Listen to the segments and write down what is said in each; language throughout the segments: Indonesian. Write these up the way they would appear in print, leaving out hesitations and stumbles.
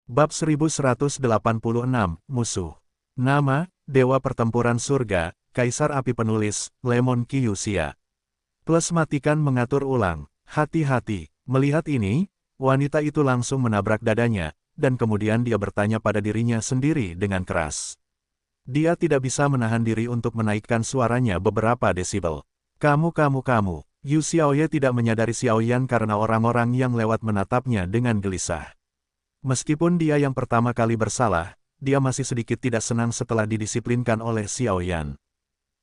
Bab 1186, Musuh. Nama, Dewa Pertempuran Surga, Kaisar Api Penulis, Lemon Kyushia. Plus matikan mengatur ulang. Hati-hati. Melihat ini, wanita itu langsung menabrak dadanya, dan kemudian dia bertanya pada dirinya sendiri dengan keras. Dia tidak bisa menahan diri untuk menaikkan suaranya beberapa desibel. Kamu. Yu Xiaoye tidak menyadari Xiaoyan karena orang-orang yang lewat menatapnya dengan gelisah. Meskipun dia yang pertama kali bersalah, dia masih sedikit tidak senang setelah didisiplinkan oleh Xiaoyan.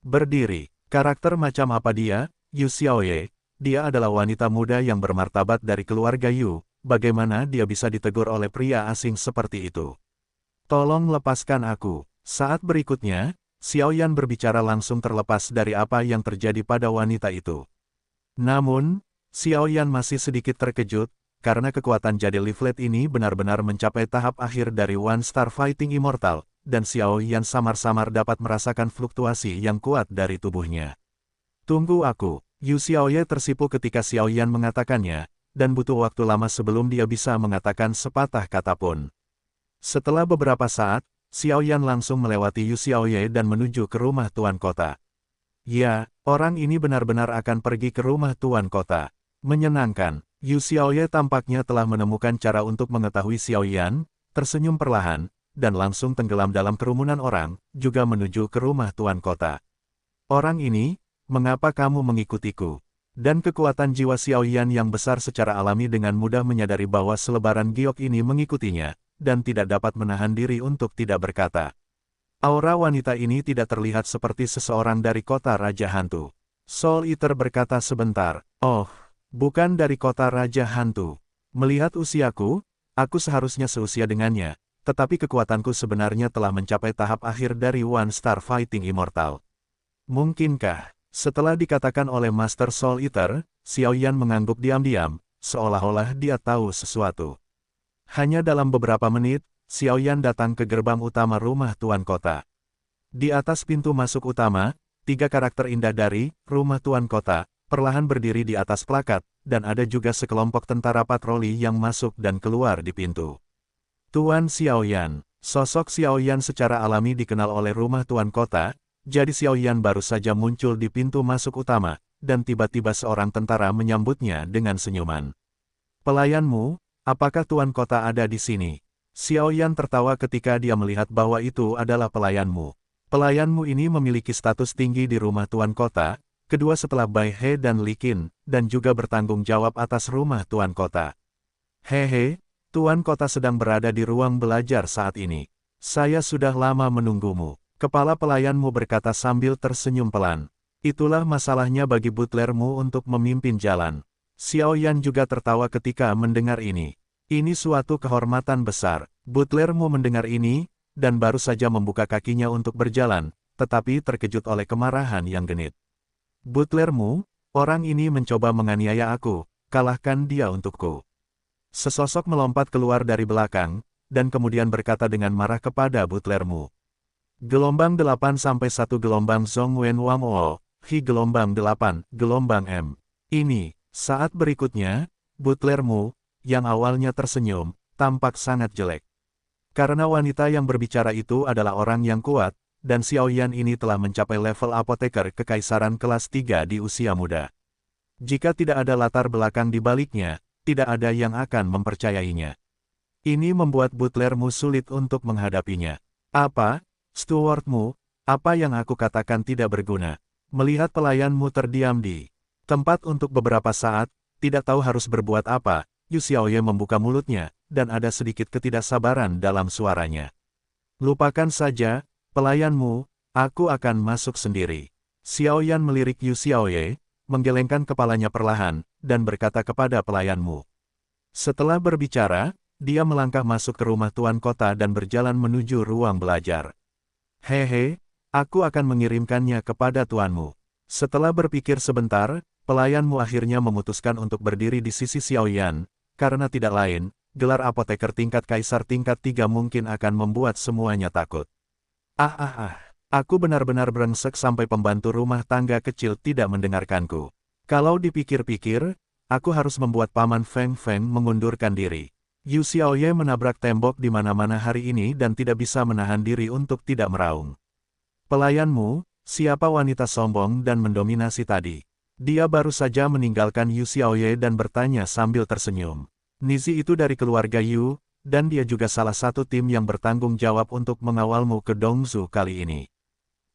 Berdiri, karakter macam apa dia, Yu Xiaoye? Dia adalah wanita muda yang bermartabat dari keluarga Yu, bagaimana dia bisa ditegur oleh pria asing seperti itu? Tolong lepaskan aku. Saat berikutnya, Xiaoyan berbicara langsung terlepas dari apa yang terjadi pada wanita itu. Namun, Xiaoyan masih sedikit terkejut, karena kekuatan jadi leaflet ini benar-benar mencapai tahap akhir dari One Star Fighting Immortal, dan Xiaoyan samar-samar dapat merasakan fluktuasi yang kuat dari tubuhnya. Tunggu aku, Yu Xiaoye tersipu ketika Xiaoyan mengatakannya, dan butuh waktu lama sebelum dia bisa mengatakan sepatah kata pun. Setelah beberapa saat, Xiaoyan langsung melewati Yu Xiaoye dan menuju ke rumah Tuan Kota. Ya, orang ini benar-benar akan pergi ke rumah Tuan Kota. Menyenangkan. Yu Xiaoye tampaknya telah menemukan cara untuk mengetahui Xiaoyan, tersenyum perlahan, dan langsung tenggelam dalam kerumunan orang, juga menuju ke rumah Tuan Kota. Orang ini, mengapa kamu mengikutiku? Dan kekuatan jiwa Xiaoyan yang besar secara alami dengan mudah menyadari bahwa selebaran giok ini mengikutinya, dan tidak dapat menahan diri untuk tidak berkata. Aura wanita ini tidak terlihat seperti seseorang dari kota Raja Hantu. Soul Eater berkata sebentar, oh, bukan dari kota Raja Hantu. Melihat usiaku, aku seharusnya seusia dengannya, tetapi kekuatanku sebenarnya telah mencapai tahap akhir dari One Star Fighting Immortal. Mungkinkah? Setelah dikatakan oleh Master Soul Eater, Xiaoyan mengangguk diam-diam, seolah-olah dia tahu sesuatu. Hanya dalam beberapa menit, Xiaoyan datang ke gerbang utama rumah Tuan Kota. Di atas pintu masuk utama, 3 karakter indah dari rumah Tuan Kota perlahan berdiri di atas plakat, dan ada juga sekelompok tentara patroli yang masuk dan keluar di pintu. Tuan Xiaoyan. Sosok Xiaoyan secara alami dikenal oleh rumah Tuan Kota, jadi Xiaoyan baru saja muncul di pintu masuk utama, dan tiba-tiba seorang tentara menyambutnya dengan senyuman. Pelayanmu, apakah Tuan Kota ada di sini? Xiaoyan tertawa ketika dia melihat bahwa itu adalah pelayanmu. Pelayanmu ini memiliki status tinggi di rumah Tuan Kota, kedua setelah Bai He dan Li Qin, dan juga bertanggung jawab atas rumah Tuan Kota. Hehe, Tuan Kota sedang berada di ruang belajar saat ini. Saya sudah lama menunggumu. Kepala pelayanmu berkata sambil tersenyum pelan. Itulah masalahnya bagi butlermu untuk memimpin jalan. Xiaoyan juga tertawa ketika mendengar ini. Ini suatu kehormatan besar. Butlermu mendengar ini, dan baru saja membuka kakinya untuk berjalan, tetapi terkejut oleh kemarahan yang genit. Butlermu, orang ini mencoba menganiaya aku, kalahkan dia untukku. Sesosok melompat keluar dari belakang, dan kemudian berkata dengan marah kepada butlermu. Gelombang 8 sampai 1 gelombang Zhong Wen Wang O, Hi gelombang 8, gelombang M. Ini, saat berikutnya, butlermu, yang awalnya tersenyum, tampak sangat jelek. Karena wanita yang berbicara itu adalah orang yang kuat, dan Xiaoyan ini telah mencapai level apoteker kekaisaran kelas 3 di usia muda. Jika tidak ada latar belakang di baliknya, tidak ada yang akan mempercayainya. Ini membuat butlermu sulit untuk menghadapinya. Apa? Stewardmu, apa yang aku katakan tidak berguna. Melihat pelayanmu terdiam di tempat untuk beberapa saat, tidak tahu harus berbuat apa, Yu Xiaoye membuka mulutnya, dan ada sedikit ketidaksabaran dalam suaranya. Lupakan saja, pelayanmu, aku akan masuk sendiri. Xiaoyan melirik Yu Xiaoye, menggelengkan kepalanya perlahan, dan berkata kepada pelayanmu. Setelah berbicara, dia melangkah masuk ke rumah Tuan Kota dan berjalan menuju ruang belajar. Hehe, aku akan mengirimkannya kepada tuanmu. Setelah berpikir sebentar, pelayanmu akhirnya memutuskan untuk berdiri di sisi Xiaoyan, karena tidak lain, gelar apoteker tingkat kaisar tingkat 3 mungkin akan membuat semuanya takut. Aku benar-benar brengsek sampai pembantu rumah tangga kecil tidak mendengarkanku. Kalau dipikir-pikir, aku harus membuat Paman Feng Feng mengundurkan diri. Yu Xiaoye menabrak tembok di mana-mana hari ini dan tidak bisa menahan diri untuk tidak meraung. Pelayanmu, siapa wanita sombong dan mendominasi tadi? Dia baru saja meninggalkan Yu Xiaoye dan bertanya sambil tersenyum. Nizi itu dari keluarga Yu, dan dia juga salah satu tim yang bertanggung jawab untuk mengawalmu ke Dongzhou kali ini.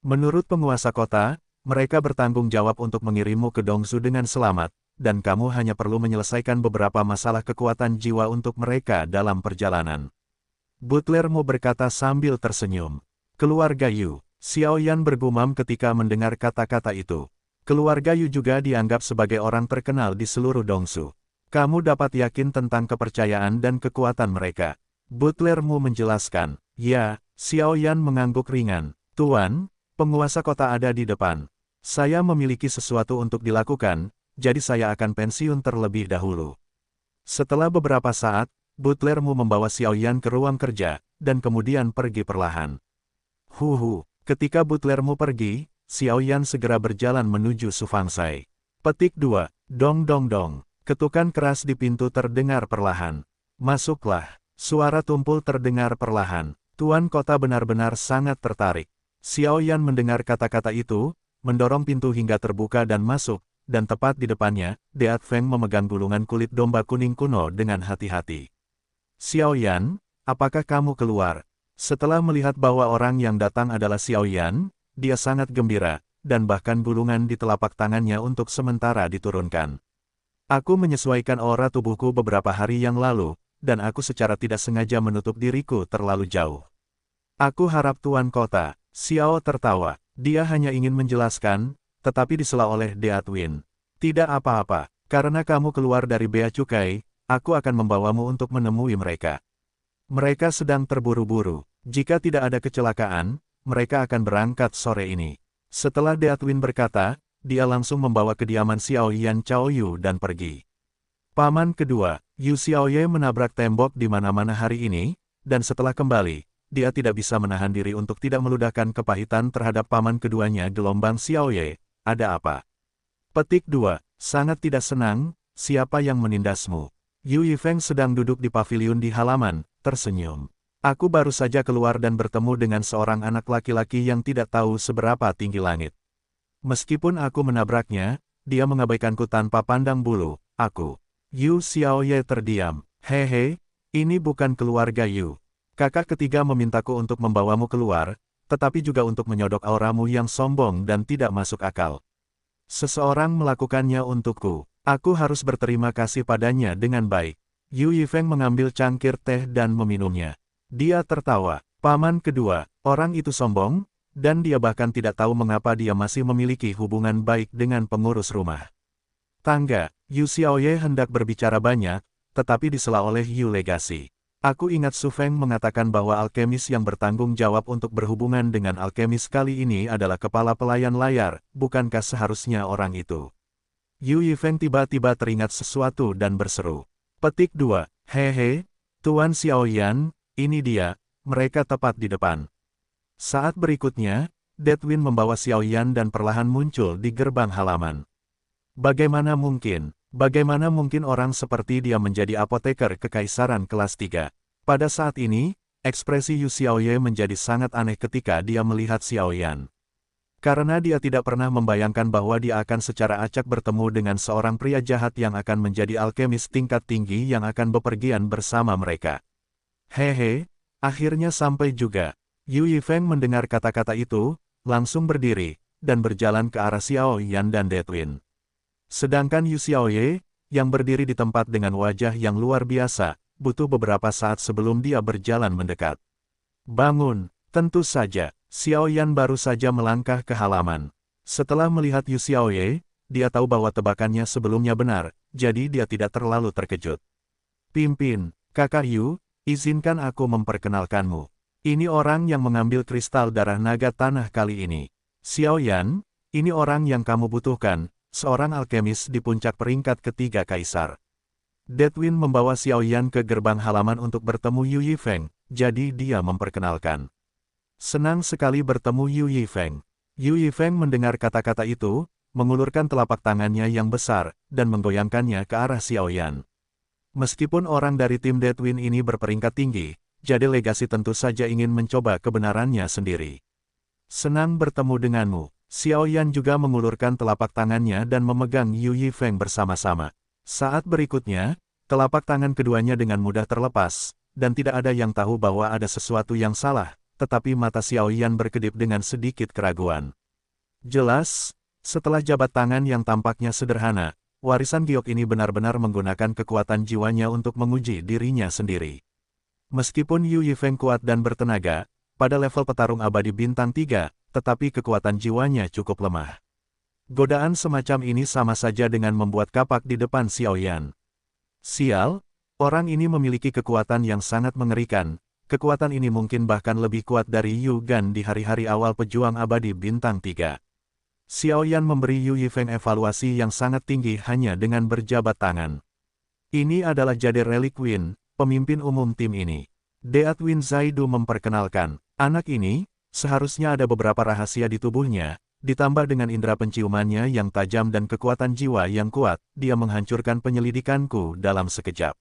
Menurut penguasa kota, mereka bertanggung jawab untuk mengirimmu ke Dongzhou dengan selamat, dan kamu hanya perlu menyelesaikan beberapa masalah kekuatan jiwa untuk mereka dalam perjalanan. Butlermu berkata sambil tersenyum. Keluarga Yu, Xiao Yan bergumam ketika mendengar kata-kata itu. Keluarga Yu juga dianggap sebagai orang terkenal di seluruh Dongzhou. Kamu dapat yakin tentang kepercayaan dan kekuatan mereka. Butlermu menjelaskan. Ya, Xiao Yan mengangguk ringan. Tuan, penguasa kota ada di depan. Saya memiliki sesuatu untuk dilakukan, jadi saya akan pensiun terlebih dahulu. Setelah beberapa saat, butlermu membawa Xiao Yan ke ruang kerja, dan kemudian pergi perlahan. Ketika butlermu pergi, Xiao Yan segera berjalan menuju Su Fangsai. Petik 2. Dong dong dong. Ketukan keras di pintu terdengar perlahan. Masuklah. Suara tumpul terdengar perlahan. Tuan kota benar-benar sangat tertarik. Xiao Yan mendengar kata-kata itu, mendorong pintu hingga terbuka dan masuk, dan tepat di depannya, Deat Feng memegang gulungan kulit domba kuning kuno dengan hati-hati. Xiao Yan, apakah kamu keluar? Setelah melihat bahwa orang yang datang adalah Xiao Yan, dia sangat gembira, dan bahkan gulungan di telapak tangannya untuk sementara diturunkan. Aku menyesuaikan aura tubuhku beberapa hari yang lalu, dan aku secara tidak sengaja menutup diriku terlalu jauh. Aku harap Tuan Kota, Xiao tertawa, dia hanya ingin menjelaskan, tetapi disela oleh Deat Win. Tidak apa-apa, karena kamu keluar dari Bea Cukai, aku akan membawamu untuk menemui mereka. Mereka sedang terburu-buru, jika tidak ada kecelakaan, mereka akan berangkat sore ini. Setelah Deat Win berkata, dia langsung membawa kediaman Xiao Yan Chaoyu dan pergi. Paman kedua, Yu Xiaoye menabrak tembok di mana-mana hari ini, dan setelah kembali, dia tidak bisa menahan diri untuk tidak meludahkan kepahitan terhadap paman keduanya gelombang Xiaoye. Ada apa? Petik 2. Sangat tidak senang, siapa yang menindasmu? Yu Yifeng sedang duduk di paviliun di halaman, tersenyum. Aku baru saja keluar dan bertemu dengan seorang anak laki-laki yang tidak tahu seberapa tinggi langit. Meskipun aku menabraknya, dia mengabaikanku tanpa pandang bulu. Aku. Yu Xiaoye terdiam. Hehe, ini bukan keluarga Yu. Kakak ketiga memintaku untuk membawamu keluar, tetapi juga untuk menyodok auramu yang sombong dan tidak masuk akal. Seseorang melakukannya untukku. Aku harus berterima kasih padanya dengan baik. Yu Yifeng mengambil cangkir teh dan meminumnya. Dia tertawa. Paman kedua, orang itu sombong, dan dia bahkan tidak tahu mengapa dia masih memiliki hubungan baik dengan pengurus rumah. Tangga, Yu Xiaoye hendak berbicara banyak, tetapi disela oleh Yu Legacy. Aku ingat Su Feng mengatakan bahwa alkemis yang bertanggung jawab untuk berhubungan dengan alkemis kali ini adalah kepala pelayan layar, bukankah seharusnya orang itu? Yu Yifeng tiba-tiba teringat sesuatu dan berseru. Petik 2. Hehe, Tuan Xiao Yan, ini dia, mereka tepat di depan. Saat berikutnya, Deat Win membawa Xiao Yan dan perlahan muncul di gerbang halaman. Bagaimana mungkin orang seperti dia menjadi apoteker kekaisaran kelas 3? Pada saat ini, ekspresi Yu Xiaoye menjadi sangat aneh ketika dia melihat Xiao Yan. Karena dia tidak pernah membayangkan bahwa dia akan secara acak bertemu dengan seorang pria jahat yang akan menjadi alkemis tingkat tinggi yang akan bepergian bersama mereka. Hehe, akhirnya sampai juga. Yu Yifeng mendengar kata-kata itu, langsung berdiri, dan berjalan ke arah Xiao Yan dan Deat Win. Sedangkan Yu Xiaoye, yang berdiri di tempat dengan wajah yang luar biasa, butuh beberapa saat sebelum dia berjalan mendekat. Bangun, tentu saja, Xiao Yan baru saja melangkah ke halaman. Setelah melihat Yu Xiaoye, dia tahu bahwa tebakannya sebelumnya benar, jadi dia tidak terlalu terkejut. Pimpin, Kakak Yu, izinkan aku memperkenalkanmu. Ini orang yang mengambil kristal darah naga tanah kali ini. Xiao Yan, ini orang yang kamu butuhkan. Seorang alkemis di puncak peringkat ketiga kaisar. Deat Win membawa Xiao Yan ke gerbang halaman untuk bertemu Yu Yifeng, jadi dia memperkenalkan. Senang sekali bertemu Yu Yifeng. Yu Yifeng mendengar kata-kata itu, mengulurkan telapak tangannya yang besar, dan menggoyangkannya ke arah Xiao Yan. Meskipun orang dari tim Deathwind ini berperingkat tinggi, Jade Legacy tentu saja ingin mencoba kebenarannya sendiri. Senang bertemu denganmu. Xiao Yan juga mengulurkan telapak tangannya dan memegang Yu Yifeng bersama-sama. Saat berikutnya, telapak tangan keduanya dengan mudah terlepas, dan tidak ada yang tahu bahwa ada sesuatu yang salah, tetapi mata Xiao Yan berkedip dengan sedikit keraguan. Jelas, setelah jabat tangan yang tampaknya sederhana, warisan giok ini benar-benar menggunakan kekuatan jiwanya untuk menguji dirinya sendiri. Meskipun Yu Yifeng kuat dan bertenaga, pada level petarung abadi bintang 3, tetapi kekuatan jiwanya cukup lemah. Godaan semacam ini sama saja dengan membuat kapak di depan Xiao Yan. Sial, orang ini memiliki kekuatan yang sangat mengerikan. Kekuatan ini mungkin bahkan lebih kuat dari Yu Gan di hari-hari awal pejuang abadi bintang 3. Xiao Yan memberi Yu Yifeng evaluasi yang sangat tinggi hanya dengan berjabat tangan. Ini adalah Jade Relic Win, pemimpin umum tim ini. Deathwind Zaidu memperkenalkan, anak ini, seharusnya ada beberapa rahasia di tubuhnya, ditambah dengan indera penciumannya yang tajam dan kekuatan jiwa yang kuat, dia menghancurkan penyelidikanku dalam sekejap.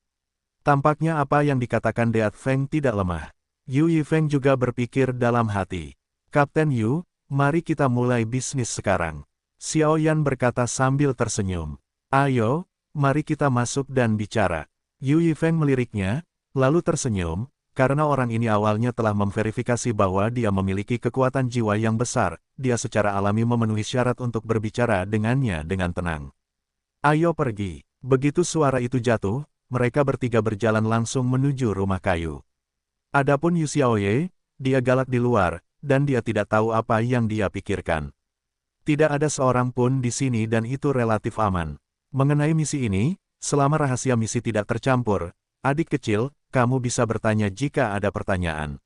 Tampaknya apa yang dikatakan Deat Feng tidak lemah. Yu Yifeng juga berpikir dalam hati. Kapten Yu, mari kita mulai bisnis sekarang. Xiao Yan berkata sambil tersenyum. Ayo, mari kita masuk dan bicara. Yu Yifeng meliriknya, lalu tersenyum, karena orang ini awalnya telah memverifikasi bahwa dia memiliki kekuatan jiwa yang besar, dia secara alami memenuhi syarat untuk berbicara dengannya dengan tenang. Ayo pergi. Begitu suara itu jatuh, mereka bertiga berjalan langsung menuju rumah kayu. Adapun Yu Xiaoye, dia galak di luar, dan dia tidak tahu apa yang dia pikirkan. Tidak ada seorang pun di sini dan itu relatif aman. Mengenai misi ini, selama rahasia misi tidak tercampur, adik kecil, kamu bisa bertanya jika ada pertanyaan.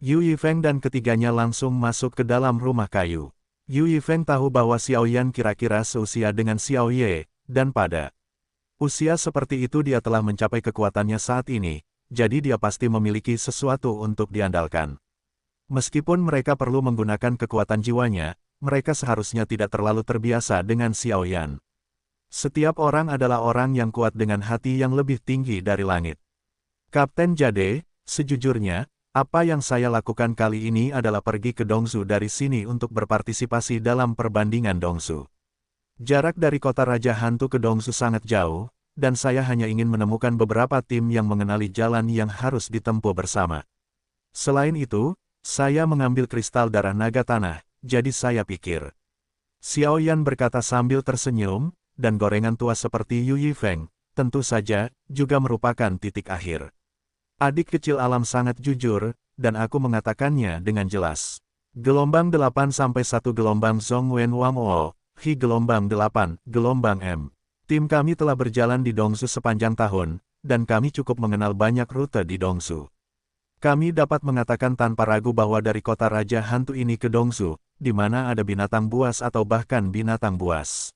Yu Yifeng dan ketiganya langsung masuk ke dalam rumah kayu. Yu Yifeng tahu bahwa Xiao Yan kira-kira seusia dengan Xiao Ye, dan pada usia seperti itu dia telah mencapai kekuatannya saat ini, jadi dia pasti memiliki sesuatu untuk diandalkan. Meskipun mereka perlu menggunakan kekuatan jiwanya, mereka seharusnya tidak terlalu terbiasa dengan Xiao Yan. Setiap orang adalah orang yang kuat dengan hati yang lebih tinggi dari langit. Kapten Jade, sejujurnya, apa yang saya lakukan kali ini adalah pergi ke Dongsu dari sini untuk berpartisipasi dalam perbandingan Dongsu. Jarak dari kota Raja Hantu ke Dongsu sangat jauh, dan saya hanya ingin menemukan beberapa tim yang mengenali jalan yang harus ditempuh bersama. Selain itu, saya mengambil kristal darah naga tanah, jadi saya pikir. Xiao Yan berkata sambil tersenyum, dan gorengan tua seperti Yu Yifeng, tentu saja, juga merupakan titik akhir. Adik kecil alam sangat jujur, dan aku mengatakannya dengan jelas. Gelombang 8 sampai 1 gelombang Zhong Wen Wang O, Hi gelombang 8, gelombang M. Tim kami telah berjalan di Dongsu sepanjang tahun, dan kami cukup mengenal banyak rute di Dongsu. Kami dapat mengatakan tanpa ragu bahwa dari kota Raja Hantu ini ke Dongsu, di mana ada binatang buas atau bahkan binatang buas.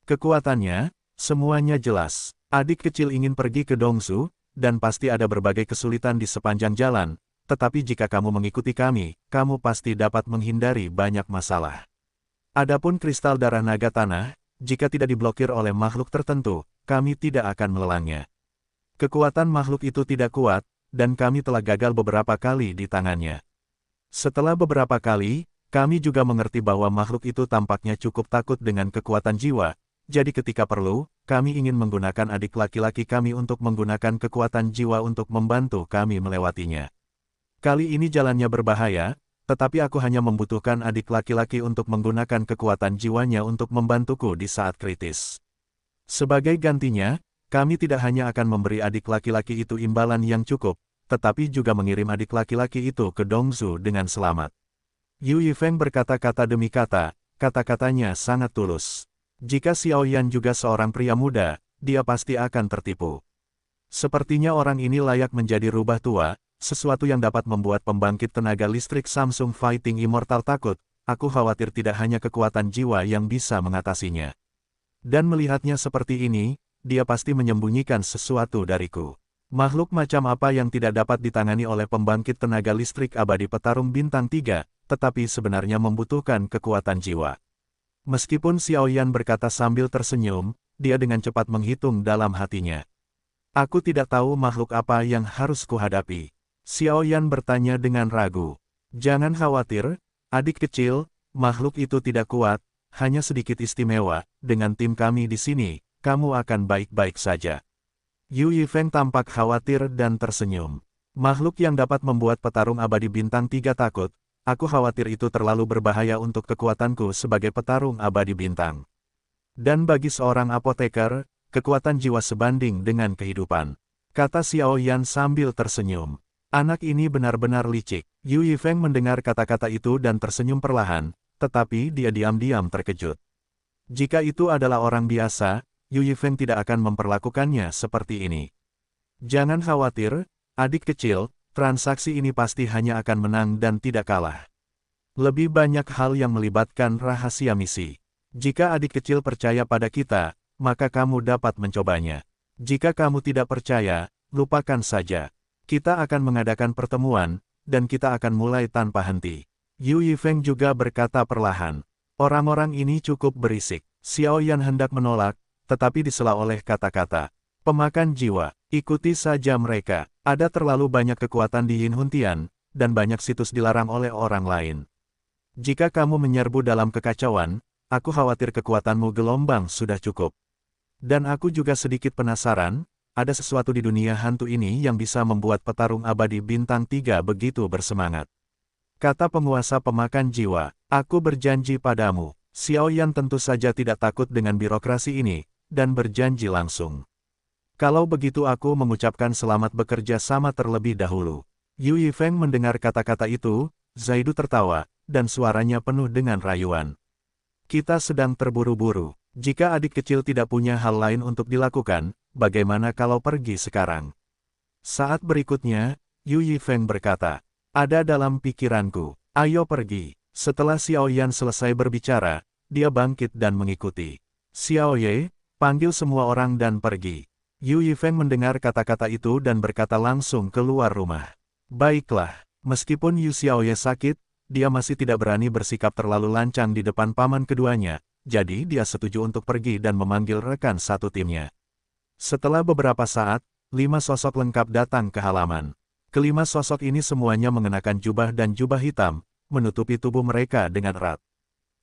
Kekuatannya, semuanya jelas. Adik kecil ingin pergi ke Dongsu, dan pasti ada berbagai kesulitan di sepanjang jalan, tetapi jika kamu mengikuti kami, kamu pasti dapat menghindari banyak masalah. Adapun kristal darah naga tanah, jika tidak diblokir oleh makhluk tertentu, kami tidak akan melelangnya. Kekuatan makhluk itu tidak kuat, dan kami telah gagal beberapa kali di tangannya. Setelah beberapa kali, kami juga mengerti bahwa makhluk itu tampaknya cukup takut dengan kekuatan jiwa, jadi ketika perlu, kami ingin menggunakan adik laki-laki kami untuk menggunakan kekuatan jiwa untuk membantu kami melewatinya. Kali ini jalannya berbahaya, tetapi aku hanya membutuhkan adik laki-laki untuk menggunakan kekuatan jiwanya untuk membantuku di saat kritis. Sebagai gantinya, kami tidak hanya akan memberi adik laki-laki itu imbalan yang cukup, tetapi juga mengirim adik laki-laki itu ke Dongsu dengan selamat. Yu Yifeng berkata-kata demi kata, kata-katanya sangat tulus. Jika Xiao Yan juga seorang pria muda, dia pasti akan tertipu. Sepertinya orang ini layak menjadi rubah tua, sesuatu yang dapat membuat pembangkit tenaga listrik Samsung Fighting Immortal takut, aku khawatir tidak hanya kekuatan jiwa yang bisa mengatasinya. Dan melihatnya seperti ini, dia pasti menyembunyikan sesuatu dariku. Makhluk macam apa yang tidak dapat ditangani oleh pembangkit tenaga listrik abadi petarung bintang 3, tetapi sebenarnya membutuhkan kekuatan jiwa. Meskipun Xiao Yan berkata sambil tersenyum, dia dengan cepat menghitung dalam hatinya. Aku tidak tahu makhluk apa yang harus kuhadapi. Xiao Yan bertanya dengan ragu. Jangan khawatir, adik kecil, makhluk itu tidak kuat, hanya sedikit istimewa, dengan tim kami di sini, kamu akan baik-baik saja. Yu Yifeng tampak khawatir dan tersenyum. Makhluk yang dapat membuat petarung abadi bintang 3 takut, aku khawatir itu terlalu berbahaya untuk kekuatanku sebagai petarung abadi bintang. Dan bagi seorang apoteker, kekuatan jiwa sebanding dengan kehidupan. Kata Xiao Yan sambil tersenyum. Anak ini benar-benar licik. Yu Yifeng mendengar kata-kata itu dan tersenyum perlahan, tetapi dia diam-diam terkejut. Jika itu adalah orang biasa, Yu Yifeng tidak akan memperlakukannya seperti ini. Jangan khawatir, adik kecil, transaksi ini pasti hanya akan menang dan tidak kalah. Lebih banyak hal yang melibatkan rahasia misi. Jika adik kecil percaya pada kita, maka kamu dapat mencobanya. Jika kamu tidak percaya, lupakan saja. Kita akan mengadakan pertemuan, dan kita akan mulai tanpa henti. Yu Yifeng juga berkata perlahan. Orang-orang ini cukup berisik. Xiao Yan hendak menolak, tetapi disela oleh kata-kata. Pemakan jiwa, ikuti saja mereka. Ada terlalu banyak kekuatan di Yin Huntian, dan banyak situs dilarang oleh orang lain. Jika kamu menyerbu dalam kekacauan, aku khawatir kekuatanmu gelombang sudah cukup. Dan aku juga sedikit penasaran, ada sesuatu di dunia hantu ini yang bisa membuat petarung abadi bintang 3 begitu bersemangat. Kata penguasa pemakan jiwa, aku berjanji padamu. Xiao Yan tentu saja tidak takut dengan birokrasi ini, dan berjanji langsung. Kalau begitu aku mengucapkan selamat bekerja sama terlebih dahulu. Yu Yifeng mendengar kata-kata itu, Zaidu tertawa, dan suaranya penuh dengan rayuan. Kita sedang terburu-buru. Jika adik kecil tidak punya hal lain untuk dilakukan, bagaimana kalau pergi sekarang? Saat berikutnya, Yu Yifeng berkata, ada dalam pikiranku, ayo pergi. Setelah Xiao Yan selesai berbicara, dia bangkit dan mengikuti. Xiao Ye, panggil semua orang dan pergi. Yu Yifeng mendengar kata-kata itu dan berkata langsung keluar rumah. Baiklah, meskipun Yu Xiao Ye sakit, dia masih tidak berani bersikap terlalu lancang di depan paman keduanya, jadi dia setuju untuk pergi dan memanggil rekan satu timnya. Setelah beberapa saat, 5 sosok lengkap datang ke halaman. Kelima sosok ini semuanya mengenakan jubah dan jubah hitam, menutupi tubuh mereka dengan erat.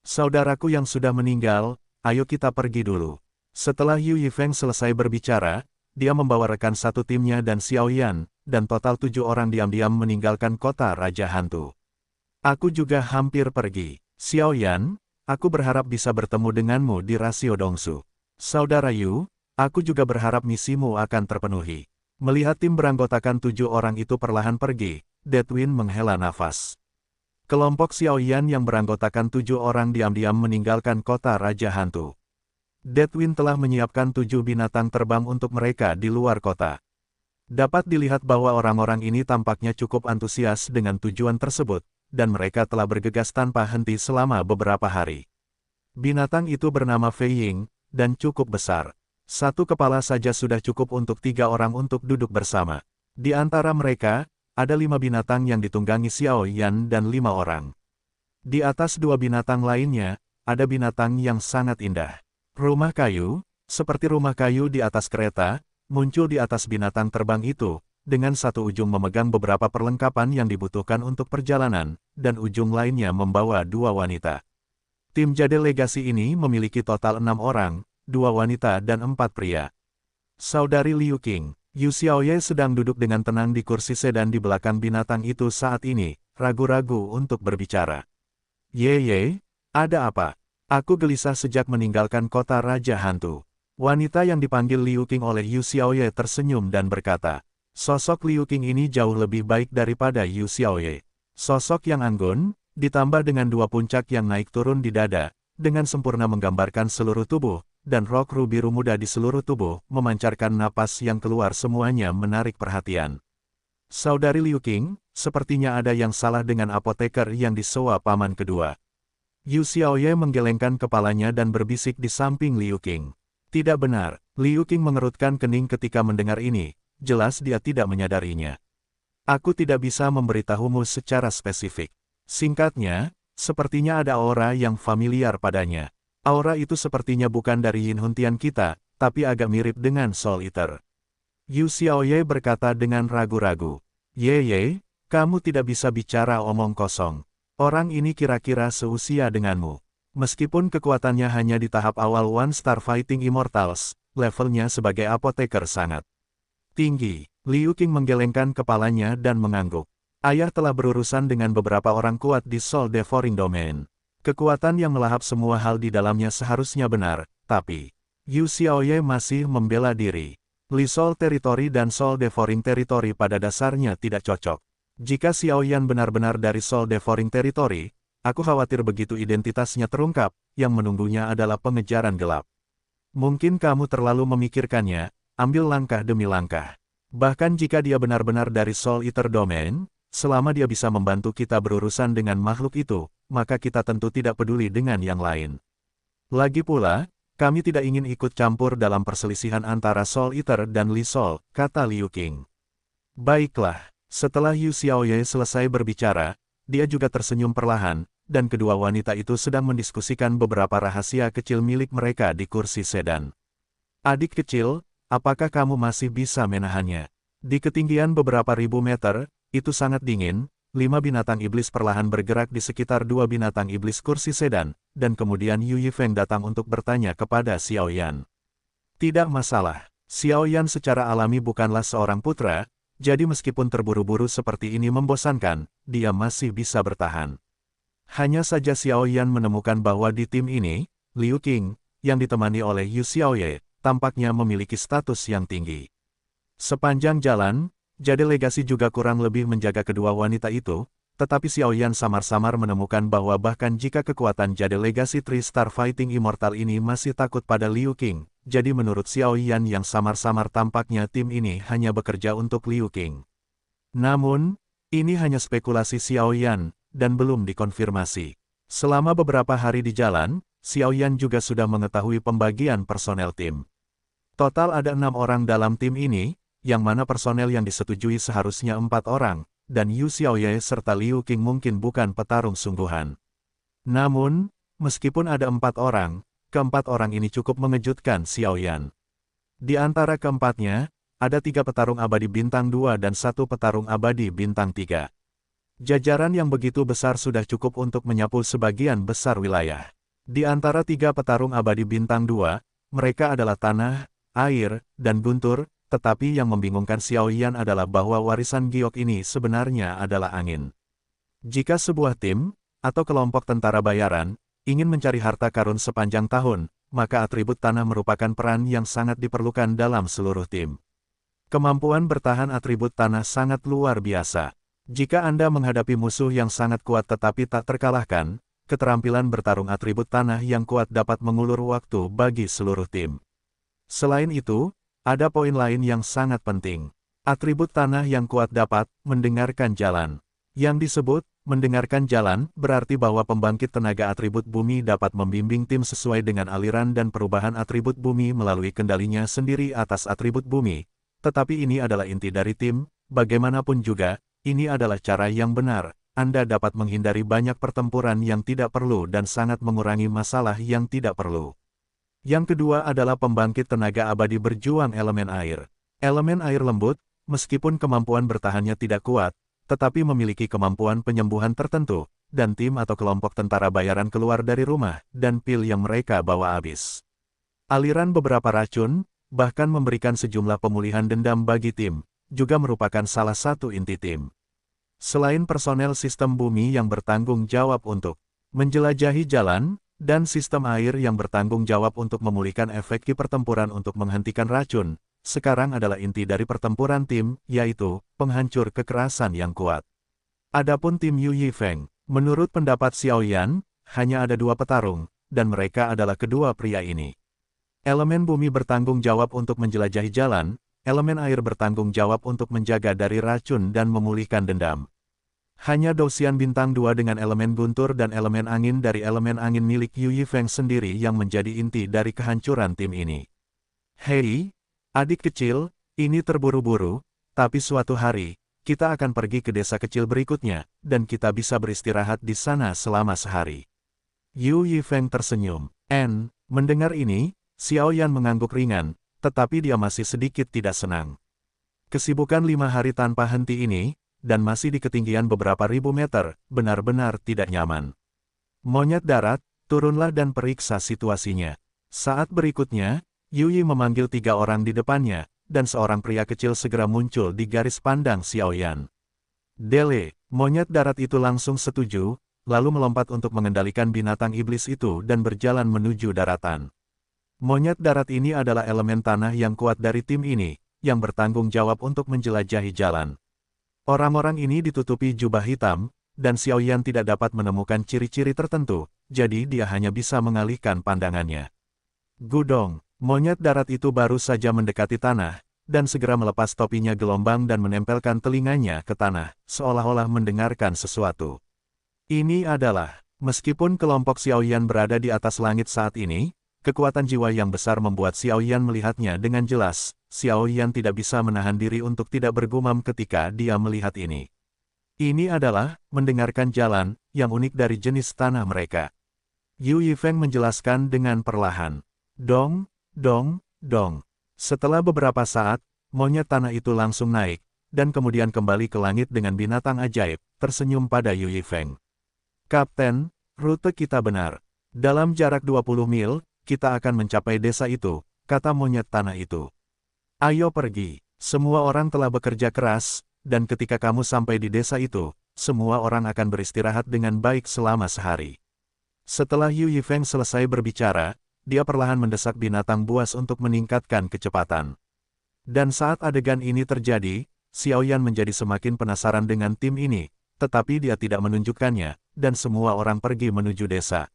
Saudaraku yang sudah meninggal, ayo kita pergi dulu. Setelah Yu Yifeng selesai berbicara, dia membawa rekan satu timnya dan Xiao Yan, dan total 7 orang diam-diam meninggalkan kota Raja Hantu. Aku juga hampir pergi. Xiao Yan, aku berharap bisa bertemu denganmu di Rasio Dongsu. Saudara Yu, aku juga berharap misimu akan terpenuhi. Melihat tim beranggotakan 7 orang itu perlahan pergi, Deadwind menghela nafas. Kelompok Xiao Yan yang beranggotakan 7 orang diam-diam meninggalkan kota Raja Hantu. Deadwind telah menyiapkan 7 binatang terbang untuk mereka di luar kota. Dapat dilihat bahwa orang-orang ini tampaknya cukup antusias dengan tujuan tersebut, dan mereka telah bergegas tanpa henti selama beberapa hari. Binatang itu bernama Fei Ying, dan cukup besar. Satu kepala saja sudah cukup untuk 3 orang untuk duduk bersama. Di antara mereka, ada 5 binatang yang ditunggangi Xiao Yan dan 5 orang. Di atas 2 binatang lainnya, ada binatang yang sangat indah. Rumah kayu, seperti rumah kayu di atas kereta, muncul di atas binatang terbang itu, dengan satu ujung memegang beberapa perlengkapan yang dibutuhkan untuk perjalanan, dan ujung lainnya membawa 2 wanita. Tim Jade Legasi ini memiliki total 6 orang, 2 wanita dan 4 pria. Saudari Liu Qing, Yu Xiaoye sedang duduk dengan tenang di kursi sedan di belakang binatang itu saat ini, ragu-ragu untuk berbicara. Ye, ada apa? Aku gelisah sejak meninggalkan kota Raja Hantu. Wanita yang dipanggil Liu Qing oleh Yu Xiaoye tersenyum dan berkata, sosok Liu Qing ini jauh lebih baik daripada Yu Xiaoye. Sosok yang anggun, ditambah dengan 2 puncak yang naik turun di dada, dengan sempurna menggambarkan seluruh tubuh, dan rok ru biru muda di seluruh tubuh, memancarkan napas yang keluar semuanya menarik perhatian. Saudari Liu Qing, sepertinya ada yang salah dengan apoteker yang disewa paman kedua. Yu Xiaoye menggelengkan kepalanya dan berbisik di samping Liu Qing. Tidak benar, Liu Qing mengerutkan kening ketika mendengar ini, jelas dia tidak menyadarinya. Aku tidak bisa memberitahumu secara spesifik. Singkatnya, sepertinya ada aura yang familiar padanya. Aura itu sepertinya bukan dari Yin Huntian kita, tapi agak mirip dengan Soul Eater. Yu Xiaoye berkata dengan ragu-ragu. Ye, kamu tidak bisa bicara omong kosong. Orang ini kira-kira seusia denganmu. Meskipun kekuatannya hanya di tahap awal One Star Fighting Immortals, levelnya sebagai apoteker sangat tinggi. Liu Qing menggelengkan kepalanya dan mengangguk. Ayah telah berurusan dengan beberapa orang kuat di Soul Devouring Domain. Kekuatan yang melahap semua hal di dalamnya seharusnya benar, tapi Yu Xiaoye masih membela diri. Li Soul Territory dan Soul Devouring Territory pada dasarnya tidak cocok. Jika Xiaoyan benar-benar dari Soul Devouring Territory, aku khawatir begitu identitasnya terungkap, yang menunggunya adalah pengejaran gelap. Mungkin kamu terlalu memikirkannya, ambil langkah demi langkah. Bahkan jika dia benar-benar dari Soul Eater Domain, selama dia bisa membantu kita berurusan dengan makhluk itu, maka kita tentu tidak peduli dengan yang lain. Lagi pula, kami tidak ingin ikut campur dalam perselisihan antara Soul Eater dan Li Soul, kata Liu Qing. Baiklah, setelah Yu Xiaoye selesai berbicara, dia juga tersenyum perlahan, dan kedua wanita itu sedang mendiskusikan beberapa rahasia kecil milik mereka di kursi sedan. Adik kecil, apakah kamu masih bisa menahannya? Di ketinggian beberapa ribu meter, itu sangat dingin. 5 binatang iblis perlahan bergerak di sekitar 2 binatang iblis kursi sedan, dan kemudian Yu Yifeng datang untuk bertanya kepada Xiaoyan. Tidak masalah, Xiaoyan secara alami bukanlah seorang putra, jadi meskipun terburu-buru seperti ini membosankan, dia masih bisa bertahan. Hanya saja Xiaoyan menemukan bahwa di tim ini, Liu Qing, yang ditemani oleh Yu Xiaoye, tampaknya memiliki status yang tinggi. Sepanjang jalan, Jade Legasi juga kurang lebih menjaga kedua wanita itu, tetapi Xiaoyan samar-samar menemukan bahwa bahkan jika kekuatan Jade Legasi 3-Star Fighting Immortal ini masih takut pada Liu Qing, jadi menurut Xiaoyan yang samar-samar tampaknya tim ini hanya bekerja untuk Liu Qing. Namun, ini hanya spekulasi Xiaoyan, dan belum dikonfirmasi. Selama beberapa hari di jalan, Xiaoyan juga sudah mengetahui pembagian personel tim. Total ada 6 orang dalam tim ini, yang mana personel yang disetujui seharusnya 4 orang, dan Yu Xiaoye serta Liu Qing mungkin bukan petarung sungguhan. Namun, meskipun ada 4 orang, keempat orang ini cukup mengejutkan Xiaoyan. Di antara keempatnya, ada 3 petarung abadi bintang 2 dan 1 petarung abadi bintang 3. Jajaran yang begitu besar sudah cukup untuk menyapu sebagian besar wilayah. Di antara 3 petarung abadi bintang 2, mereka adalah tanah, air, dan guntur, tetapi yang membingungkan Xiaoyan adalah bahwa warisan giok ini sebenarnya adalah angin. Jika sebuah tim, atau kelompok tentara bayaran, ingin mencari harta karun sepanjang tahun, maka atribut tanah merupakan peran yang sangat diperlukan dalam seluruh tim. Kemampuan bertahan atribut tanah sangat luar biasa. Jika Anda menghadapi musuh yang sangat kuat tetapi tak terkalahkan, keterampilan bertarung atribut tanah yang kuat dapat mengulur waktu bagi seluruh tim. Selain itu, ada poin lain yang sangat penting. Atribut tanah yang kuat dapat mendengarkan jalan. Yang disebut mendengarkan jalan berarti bahwa pembangkit tenaga atribut bumi dapat membimbing tim sesuai dengan aliran dan perubahan atribut bumi melalui kendalinya sendiri atas atribut bumi. Tetapi ini adalah inti dari tim, bagaimanapun juga, ini adalah cara yang benar. Anda dapat menghindari banyak pertempuran yang tidak perlu dan sangat mengurangi masalah yang tidak perlu. Yang kedua adalah pembangkit tenaga abadi berjuang elemen air. Elemen air lembut, meskipun kemampuan bertahannya tidak kuat, tetapi memiliki kemampuan penyembuhan tertentu, dan tim atau kelompok tentara bayaran keluar dari rumah, dan pil yang mereka bawa habis. Aliran beberapa racun, bahkan memberikan sejumlah pemulihan dendam bagi tim, juga merupakan salah satu inti tim. Selain personel sistem bumi yang bertanggung jawab untuk menjelajahi jalan, dan sistem air yang bertanggung jawab untuk memulihkan efek pertempuran untuk menghentikan racun, sekarang adalah inti dari pertempuran tim, yaitu penghancur kekerasan yang kuat. Adapun tim Yu Yifeng, menurut pendapat Xiaoyan, hanya ada 2 petarung, dan mereka adalah kedua pria ini. Elemen bumi bertanggung jawab untuk menjelajahi jalan, elemen air bertanggung jawab untuk menjaga dari racun dan memulihkan dendam. Hanya Dosian bintang 2 dengan elemen guntur dan elemen angin dari elemen angin milik Yu Yifeng sendiri yang menjadi inti dari kehancuran tim ini. Hei, adik kecil, ini terburu-buru, tapi suatu hari, kita akan pergi ke desa kecil berikutnya, dan kita bisa beristirahat di sana selama sehari. Yu Yifeng tersenyum. Mendengar ini, Xiaoyan mengangguk ringan, tetapi dia masih sedikit tidak senang. Kesibukan 5 hari tanpa henti ini, dan masih di ketinggian beberapa ribu meter, benar-benar tidak nyaman. Monyet darat, turunlah dan periksa situasinya. Saat berikutnya, Yuyi memanggil 3 orang di depannya, dan seorang pria kecil segera muncul di garis pandang Xiaoyan. Dele, monyet darat itu langsung setuju, lalu melompat untuk mengendalikan binatang iblis itu dan berjalan menuju daratan. Monyet darat ini adalah elemen tanah yang kuat dari tim ini, yang bertanggung jawab untuk menjelajahi jalan. Orang-orang ini ditutupi jubah hitam, dan Xiaoyan tidak dapat menemukan ciri-ciri tertentu, jadi dia hanya bisa mengalihkan pandangannya. Gudong, monyet darat itu baru saja mendekati tanah, dan segera melepas topinya gelombang dan menempelkan telinganya ke tanah, seolah-olah mendengarkan sesuatu. Ini adalah, meskipun kelompok Xiaoyan berada di atas langit saat ini, kekuatan jiwa yang besar membuat Xiaoyan melihatnya dengan jelas. Xiaoyan tidak bisa menahan diri untuk tidak bergumam ketika dia melihat ini. Ini adalah, mendengarkan jalan, yang unik dari jenis tanah mereka. Yu Yifeng menjelaskan dengan perlahan. Dong, dong, dong. Setelah beberapa saat, monyet tanah itu langsung naik, dan kemudian kembali ke langit dengan binatang ajaib, tersenyum pada Yu Yifeng. Kapten, rute kita benar. Dalam jarak 20 mil, kita akan mencapai desa itu, kata monyet tanah itu. Ayo pergi, semua orang telah bekerja keras, dan ketika kamu sampai di desa itu, semua orang akan beristirahat dengan baik selama sehari. Setelah Yu Yifeng selesai berbicara, dia perlahan mendesak binatang buas untuk meningkatkan kecepatan. Dan saat adegan ini terjadi, Xiaoyan menjadi semakin penasaran dengan tim ini, tetapi dia tidak menunjukkannya, dan semua orang pergi menuju desa.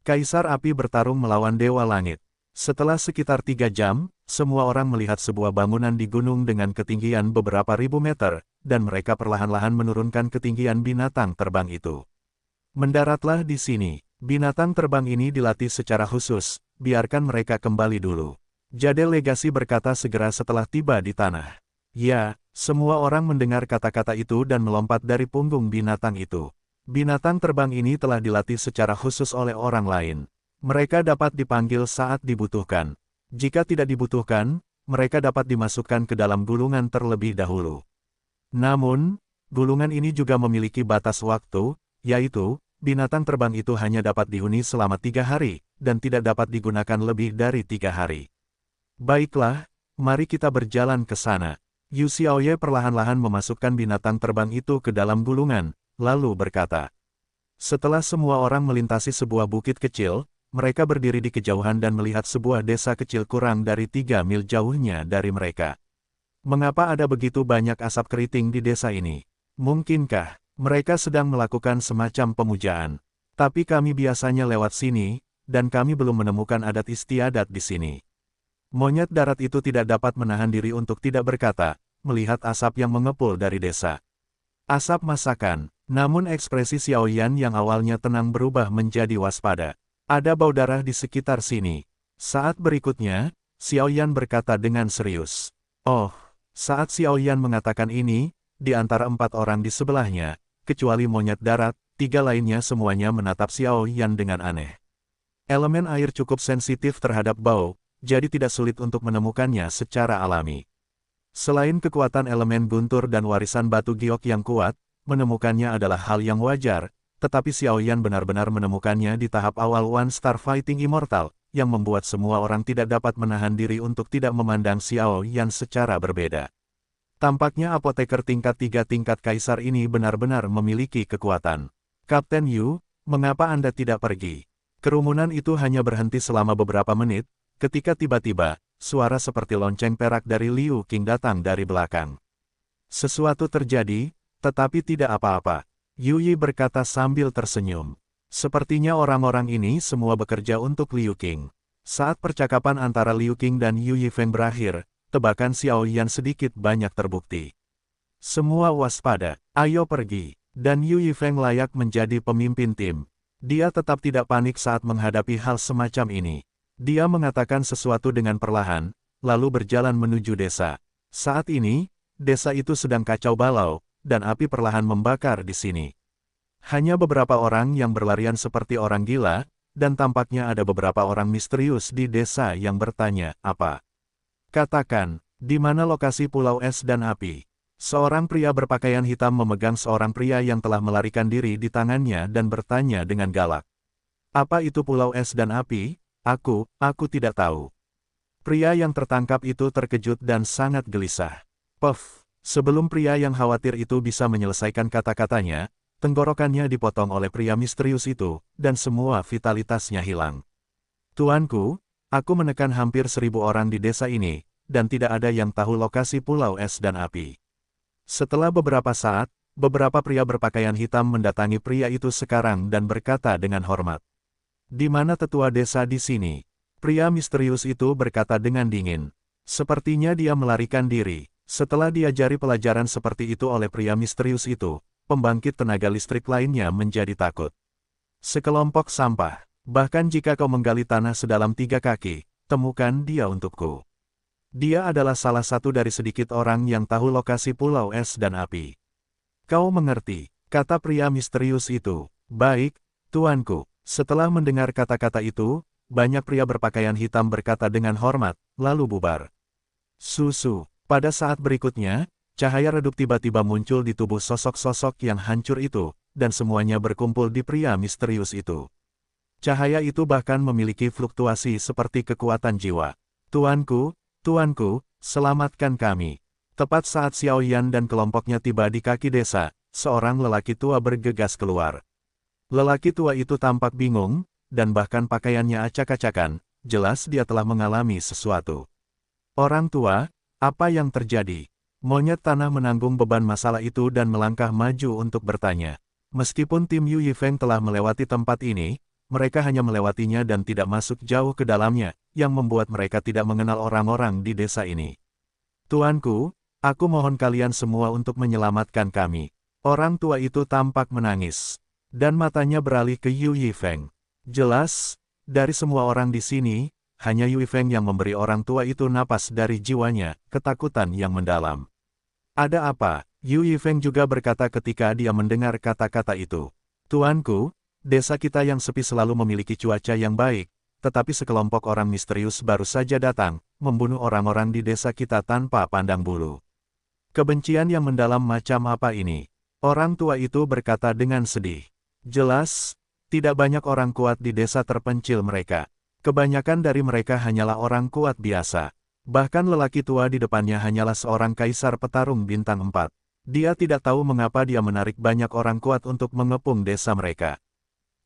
Kaisar Api bertarung melawan Dewa Langit. Setelah sekitar 3 jam, semua orang melihat sebuah bangunan di gunung dengan ketinggian beberapa ribu meter, dan mereka perlahan-lahan menurunkan ketinggian binatang terbang itu. Mendaratlah di sini. Binatang terbang ini dilatih secara khusus, biarkan mereka kembali dulu. Jade Legasi berkata segera setelah tiba di tanah. Ya, semua orang mendengar kata-kata itu dan melompat dari punggung binatang itu. Binatang terbang ini telah dilatih secara khusus oleh orang lain. Mereka dapat dipanggil saat dibutuhkan. Jika tidak dibutuhkan, mereka dapat dimasukkan ke dalam gulungan terlebih dahulu. Namun, gulungan ini juga memiliki batas waktu, yaitu, binatang terbang itu hanya dapat dihuni selama 3 hari, dan tidak dapat digunakan lebih dari 3 hari. Baiklah, mari kita berjalan ke sana. Yu Xiaoye perlahan-lahan memasukkan binatang terbang itu ke dalam gulungan, lalu berkata. Setelah semua orang melintasi sebuah bukit kecil, mereka berdiri di kejauhan dan melihat sebuah desa kecil kurang dari 3 mil jauhnya dari mereka. Mengapa ada begitu banyak asap keriting di desa ini? Mungkinkah mereka sedang melakukan semacam pemujaan? Tapi kami biasanya lewat sini, dan kami belum menemukan adat istiadat di sini. Monyet darat itu tidak dapat menahan diri untuk tidak berkata, melihat asap yang mengepul dari desa. Asap masakan, namun ekspresi Xiaoyan yang awalnya tenang berubah menjadi waspada. Ada bau darah di sekitar sini. Saat berikutnya, Xiaoyan berkata dengan serius. Oh, saat Xiaoyan mengatakan ini, di antara 4 orang di sebelahnya, kecuali monyet darat, 3 lainnya semuanya menatap Xiaoyan dengan aneh. Elemen air cukup sensitif terhadap bau, jadi tidak sulit untuk menemukannya secara alami. Selain kekuatan elemen guntur dan warisan batu giok yang kuat, menemukannya adalah hal yang wajar, tetapi Xiaoyan benar-benar menemukannya di tahap awal One Star Fighting Immortal, yang membuat semua orang tidak dapat menahan diri untuk tidak memandang Xiaoyan secara berbeda. Tampaknya apoteker tingkat 3 tingkat kaisar ini benar-benar memiliki kekuatan. Kapten Yu, mengapa Anda tidak pergi? Kerumunan itu hanya berhenti selama beberapa menit, ketika tiba-tiba, suara seperti lonceng perak dari Liu Qing datang dari belakang. Sesuatu terjadi, tetapi tidak apa-apa. Yu Yi berkata sambil tersenyum. Sepertinya orang-orang ini semua bekerja untuk Liu Qing. Saat percakapan antara Liu Qing dan Yu Yifeng berakhir, tebakan Xiaoyan sedikit banyak terbukti. Semua waspada, ayo pergi. Dan Yu Yifeng layak menjadi pemimpin tim. Dia tetap tidak panik saat menghadapi hal semacam ini. Dia mengatakan sesuatu dengan perlahan, lalu berjalan menuju desa. Saat ini, desa itu sedang kacau balau, dan api perlahan membakar di sini. Hanya beberapa orang yang berlarian seperti orang gila, dan tampaknya ada beberapa orang misterius di desa yang bertanya, apa? Katakan, Di mana lokasi Pulau Es dan Api? Seorang pria berpakaian hitam memegang seorang pria yang telah melarikan diri di tangannya dan bertanya dengan galak. Apa itu Pulau Es dan Api? Aku tidak tahu. Pria yang tertangkap itu terkejut dan sangat gelisah. Puff, sebelum pria yang khawatir itu bisa menyelesaikan kata-katanya, tenggorokannya dipotong oleh pria misterius itu, dan semua vitalitasnya hilang. Tuanku, aku menekan hampir 1000 orang di desa ini, dan tidak ada yang tahu lokasi Pulau Es dan Api. Setelah beberapa saat, beberapa pria berpakaian hitam mendatangi pria itu sekarang dan berkata dengan hormat. Di mana tetua desa di sini? Pria misterius itu berkata dengan dingin. Sepertinya dia melarikan diri. Setelah diajari pelajaran seperti itu oleh pria misterius itu, pembangkit tenaga listrik lainnya menjadi takut. Sekelompok sampah. Bahkan jika kau menggali tanah sedalam 3 kaki, temukan dia untukku. Dia adalah salah satu dari sedikit orang yang tahu lokasi Pulau Es dan Api. Kau mengerti, kata pria misterius itu. Baik, tuanku. Setelah mendengar kata-kata itu, banyak pria berpakaian hitam berkata dengan hormat, lalu bubar. Pada saat berikutnya, cahaya redup tiba-tiba muncul di tubuh sosok-sosok yang hancur itu, dan semuanya berkumpul di pria misterius itu. Cahaya itu bahkan memiliki fluktuasi seperti kekuatan jiwa. Tuanku, selamatkan kami. Tepat saat Xiao Yan dan kelompoknya tiba di kaki desa, seorang lelaki tua bergegas keluar. Lelaki tua itu tampak bingung, dan bahkan pakaiannya acak-acakan, jelas dia telah mengalami sesuatu. Orang tua, apa yang terjadi? Monyet tanah menanggung beban masalah itu dan melangkah maju untuk bertanya. Meskipun tim Yu Yifeng telah melewati tempat ini, mereka hanya melewatinya dan tidak masuk jauh ke dalamnya, yang membuat mereka tidak mengenal orang-orang di desa ini. Tuanku, aku mohon kalian semua untuk menyelamatkan kami. Orang tua itu tampak menangis, dan matanya beralih ke Yu Yifeng. Jelas, dari semua orang di sini, hanya Yu Yifeng yang memberi orang tua itu napas dari jiwanya, ketakutan yang mendalam. Ada apa? Yu Yifeng juga berkata ketika dia mendengar kata-kata itu. Tuanku, desa kita yang sepi selalu memiliki cuaca yang baik, tetapi sekelompok orang misterius baru saja datang, membunuh orang-orang di desa kita tanpa pandang bulu. Kebencian yang mendalam macam apa ini? Orang tua itu berkata dengan sedih. Jelas, tidak banyak orang kuat di desa terpencil mereka. Kebanyakan dari mereka hanyalah orang kuat biasa. Bahkan lelaki tua di depannya hanyalah seorang kaisar petarung bintang 4. Dia tidak tahu mengapa dia menarik banyak orang kuat untuk mengepung desa mereka.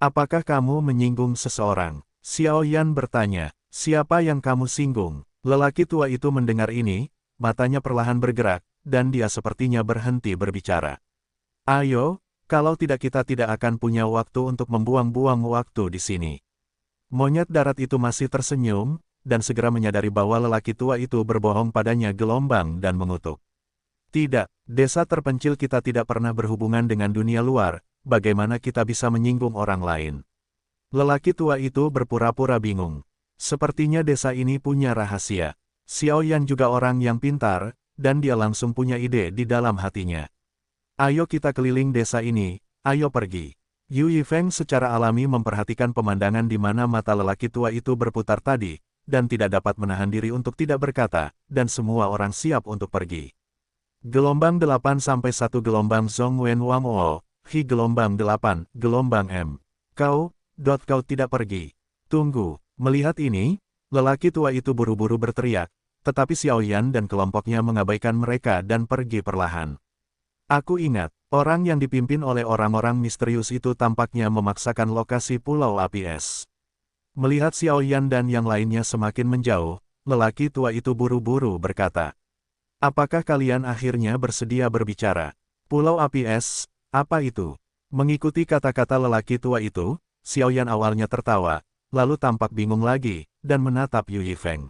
Apakah kamu menyinggung seseorang? Xiao Yan bertanya. Siapa yang kamu singgung? Lelaki tua itu mendengar ini, matanya perlahan bergerak, dan dia sepertinya berhenti berbicara. Ayo, kalau tidak kita tidak akan punya waktu untuk membuang-buang waktu di sini. Monyet darat itu masih tersenyum, dan segera menyadari bahwa lelaki tua itu berbohong padanya gelombang dan mengutuk. Tidak, desa terpencil kita tidak pernah berhubungan dengan dunia luar. Bagaimana kita bisa menyinggung orang lain? Lelaki tua itu berpura-pura bingung. Sepertinya desa ini punya rahasia. Xiao Yan juga orang yang pintar, dan dia langsung punya ide di dalam hatinya. Ayo kita keliling desa ini, ayo pergi. Yu Yifeng secara alami memperhatikan pemandangan di mana mata lelaki tua itu berputar tadi, dan tidak dapat menahan diri untuk tidak berkata, dan semua orang siap untuk pergi. Gelombang 8-1 gelombang Zhong Wen Wang O. Hi gelombang 8, gelombang M. Kau tidak pergi. Tunggu, melihat ini, lelaki tua itu buru-buru berteriak, tetapi Xiao Yan dan kelompoknya mengabaikan mereka dan pergi perlahan. Aku ingat, orang yang dipimpin oleh orang-orang misterius itu tampaknya memaksakan lokasi Pulau Api Es. Melihat Xiao Yan dan yang lainnya semakin menjauh, lelaki tua itu buru-buru berkata. Apakah kalian akhirnya bersedia berbicara? Pulau Api Es, apa itu? Mengikuti kata-kata lelaki tua itu, Xiao Yan awalnya tertawa, lalu tampak bingung lagi, dan menatap Yu Yifeng.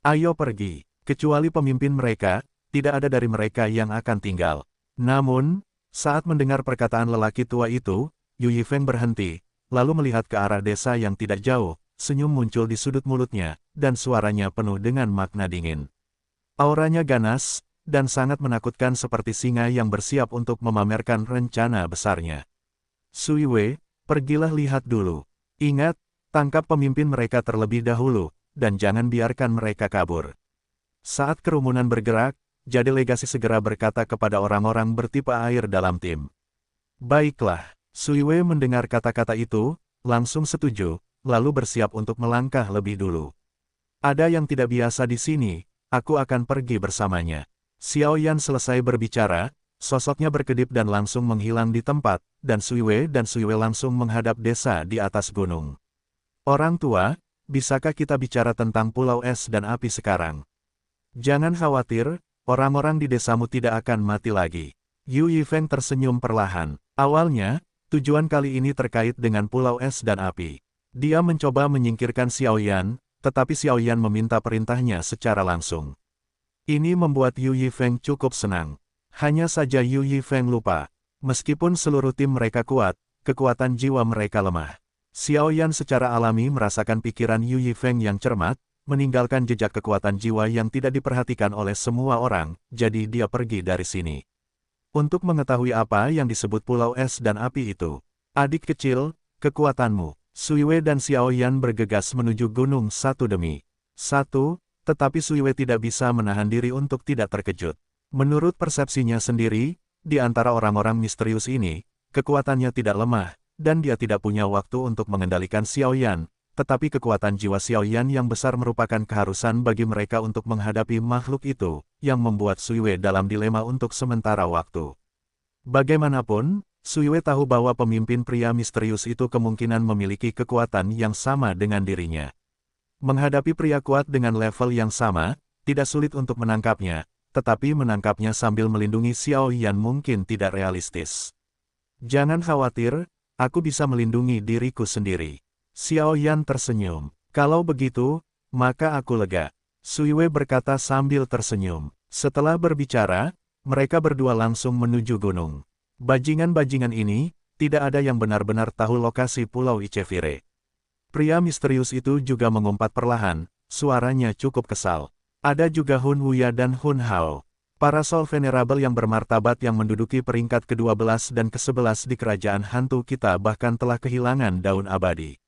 Ayo pergi, kecuali pemimpin mereka, tidak ada dari mereka yang akan tinggal. Namun, saat mendengar perkataan lelaki tua itu, Yu Yifeng berhenti, lalu melihat ke arah desa yang tidak jauh, senyum muncul di sudut mulutnya, dan suaranya penuh dengan makna dingin. Auranya ganas, dan sangat menakutkan seperti singa yang bersiap untuk memamerkan rencana besarnya. Sui Wei, pergilah lihat dulu. Ingat, tangkap pemimpin mereka terlebih dahulu, dan jangan biarkan mereka kabur. Saat kerumunan bergerak, jadi Legasi segera berkata kepada orang-orang bertipe air dalam tim. Baiklah, Sui Wei mendengar kata-kata itu, langsung setuju, lalu bersiap untuk melangkah lebih dulu. Ada yang tidak biasa di sini, aku akan pergi bersamanya. Xiao Yan selesai berbicara, sosoknya berkedip dan langsung menghilang di tempat, dan Sui Wei langsung menghadap desa di atas gunung. Orang tua, bisakah kita bicara tentang Pulau Es dan Api sekarang? Jangan khawatir, orang-orang di desamu tidak akan mati lagi. Yu Yifeng tersenyum perlahan. Awalnya, tujuan kali ini terkait dengan Pulau Es dan Api. Dia mencoba menyingkirkan Xiao Yan, tetapi Xiao Yan meminta perintahnya secara langsung. Ini membuat Yu Yifeng cukup senang. Hanya saja Yu Yifeng lupa. Meskipun seluruh tim mereka kuat, kekuatan jiwa mereka lemah. Xiao Yan secara alami merasakan pikiran Yu Yifeng yang cermat, meninggalkan jejak kekuatan jiwa yang tidak diperhatikan oleh semua orang, jadi dia pergi dari sini. Untuk mengetahui apa yang disebut Pulau Es dan Api itu. Adik kecil, kekuatanmu. Sui Wei dan Xiao Yan bergegas menuju gunung satu demi satu, tetapi Sui Wei tidak bisa menahan diri untuk tidak terkejut. Menurut persepsinya sendiri, di antara orang-orang misterius ini, kekuatannya tidak lemah, dan dia tidak punya waktu untuk mengendalikan Xiao Yan, tetapi kekuatan jiwa Xiao Yan yang besar merupakan keharusan bagi mereka untuk menghadapi makhluk itu, yang membuat Sui Wei dalam dilema untuk sementara waktu. Bagaimanapun, Sui Wei tahu bahwa pemimpin pria misterius itu kemungkinan memiliki kekuatan yang sama dengan dirinya. Menghadapi pria kuat dengan level yang sama, tidak sulit untuk menangkapnya, tetapi menangkapnya sambil melindungi Xiao Yan mungkin tidak realistis. Jangan khawatir, aku bisa melindungi diriku sendiri. Xiao Yan tersenyum. Kalau begitu, maka aku lega. Sui Wei berkata sambil tersenyum. Setelah berbicara, mereka berdua langsung menuju gunung. Bajingan-bajingan ini, tidak ada yang benar-benar tahu lokasi Pulau Ichevire. Pria misterius itu juga mengumpat perlahan, suaranya cukup kesal. Ada juga Hun Wuya dan Hun Hao. Para Soul Venerable yang bermartabat yang menduduki peringkat ke-12 dan ke-11 di kerajaan hantu kita bahkan telah kehilangan daun abadi.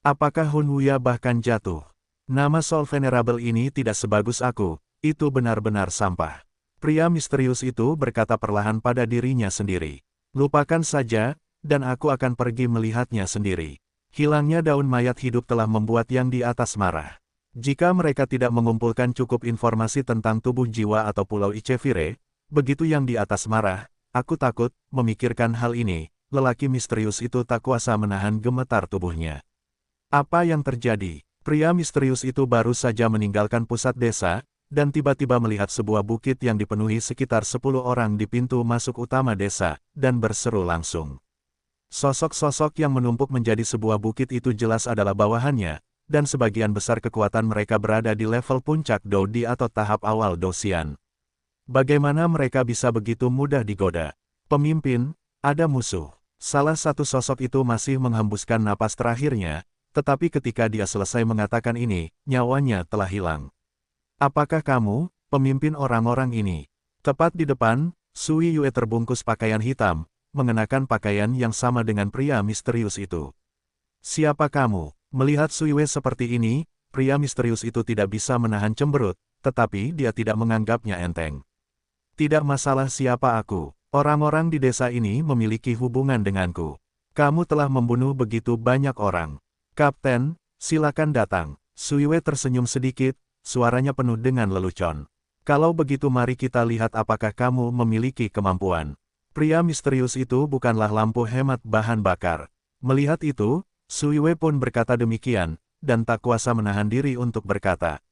Apakah Hun Wuya bahkan jatuh? Nama Soul Venerable ini tidak sebagus aku, itu benar-benar sampah. Pria misterius itu berkata perlahan pada dirinya sendiri. Lupakan saja, dan aku akan pergi melihatnya sendiri. Hilangnya daun mayat hidup telah membuat yang di atas marah. Jika mereka tidak mengumpulkan cukup informasi tentang tubuh jiwa atau Pulau Ichevire, begitu yang di atas marah, aku takut, memikirkan hal ini, lelaki misterius itu tak kuasa menahan gemetar tubuhnya. Apa yang terjadi? Pria misterius itu baru saja meninggalkan pusat desa, dan tiba-tiba melihat sebuah bukit yang dipenuhi sekitar 10 orang di pintu masuk utama desa, dan berseru langsung. Sosok-sosok yang menumpuk menjadi sebuah bukit itu jelas adalah bawahannya, dan sebagian besar kekuatan mereka berada di level puncak Doudi atau tahap awal Dosian. Bagaimana mereka bisa begitu mudah digoda? Pemimpin, ada musuh. Salah satu sosok itu masih menghembuskan napas terakhirnya, tetapi ketika dia selesai mengatakan ini, nyawanya telah hilang. Apakah kamu, pemimpin orang-orang ini? Tepat di depan, Sui Yue terbungkus pakaian hitam, mengenakan pakaian yang sama dengan pria misterius itu. Siapa kamu? Melihat Sui Yue seperti ini, pria misterius itu tidak bisa menahan cemberut, tetapi dia tidak menganggapnya enteng. Tidak masalah siapa aku, orang-orang di desa ini memiliki hubungan denganku. Kamu telah membunuh begitu banyak orang. Kapten, silakan datang. Sui Yue tersenyum sedikit, suaranya penuh dengan lelucon. Kalau begitu mari kita lihat apakah kamu memiliki kemampuan. Pria misterius itu bukanlah lampu hemat bahan bakar. Melihat itu, Sui Yue pun berkata demikian, dan tak kuasa menahan diri untuk berkata.